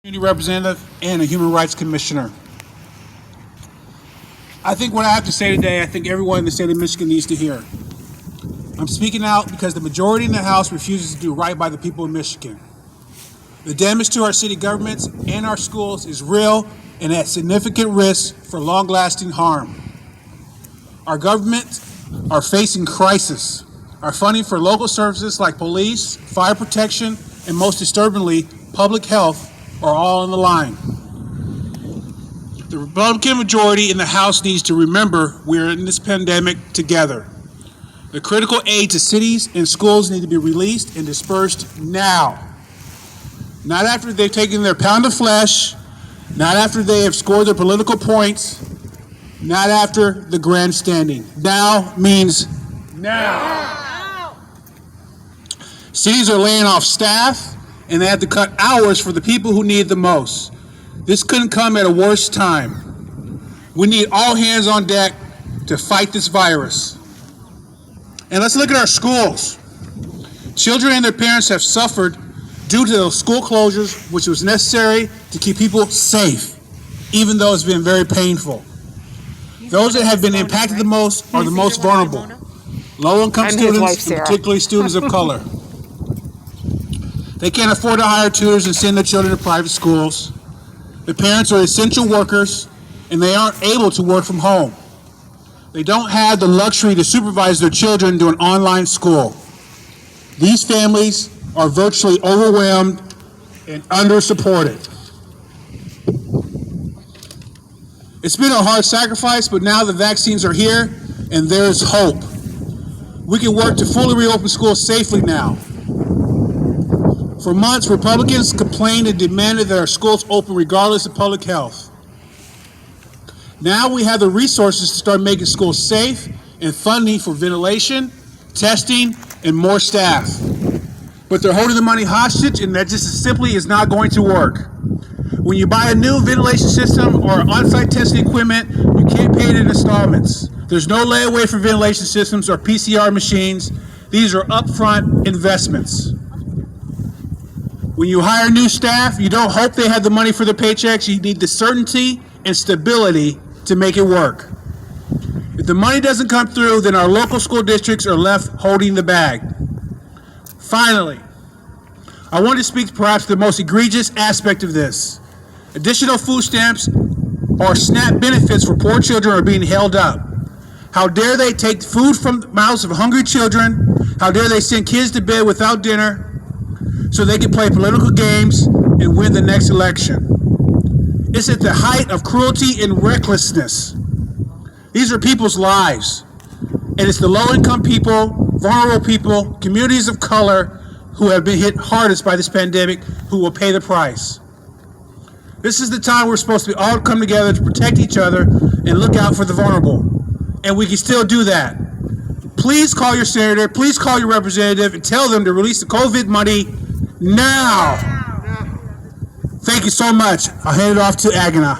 Community representative and a human rights commissioner. I think what I have to say today, I think everyone in the state of Michigan needs to hear. I'm speaking out because the majority in the House refuses to do right by the people of Michigan. The damage to our city governments and our schools is real and at significant risk for long-lasting harm. Our governments are facing crisis. Our funding for local services like police, fire protection, and most disturbingly, public health are all on the line. The Republican majority in the House needs to remember we're in this pandemic together. The critical aid to cities and schools need to be released and dispersed now. Not after they've taken their pound of flesh, not after they have scored their political points, not after the grandstanding. Now means now. Cities are laying off staff, and they had to cut hours for the people who need the most. This couldn't come at a worse time. We need all hands on deck to fight this virus. And let's look at our schools. Children and their parents have suffered due to those school closures, which was necessary to keep people safe, even though it's been very painful. Those that have been impacted the most are the most vulnerable. Low-income students, and particularly students of color. They can't afford to hire tutors and send their children to private schools. The parents are essential workers, and they aren't able to work from home. They don't have the luxury to supervise their children doing online school. These families are virtually overwhelmed and under-supported. It's been a hard sacrifice, but now the vaccines are here, and there's hope. We can work to fully reopen schools safely now. For months, Republicans complained and demanded that our schools open regardless of public health. Now we have the resources to start making schools safe and funding for ventilation, testing, and more staff. But they're holding the money hostage, and that just simply is not going to work. When you buy a new ventilation system or on-site testing equipment, you can't pay it in installments. There's no layaway for ventilation systems or PCR machines. These are upfront investments. When you hire new staff, you don't hope they have the money for their paychecks. You need the certainty and stability to make it work. If the money doesn't come through, then our local school districts are left holding the bag. Finally, I want to speak to perhaps the most egregious aspect of this. Additional food stamps or SNAP benefits for poor children are being held up. How dare they take food from the mouths of hungry children? How dare they send kids to bed without dinner so they can play political games and win the next election? It's at the height of cruelty and recklessness. These are people's lives. And it's the low-income people, vulnerable people, communities of color who have been hit hardest by this pandemic who will pay the price. This is the time we're supposed to all come together to protect each other and look out for the vulnerable. And we can still do that. Please call your senator, please call your representative and tell them to release the COVID money now. Thank you so much. I'll hand it off to Agana.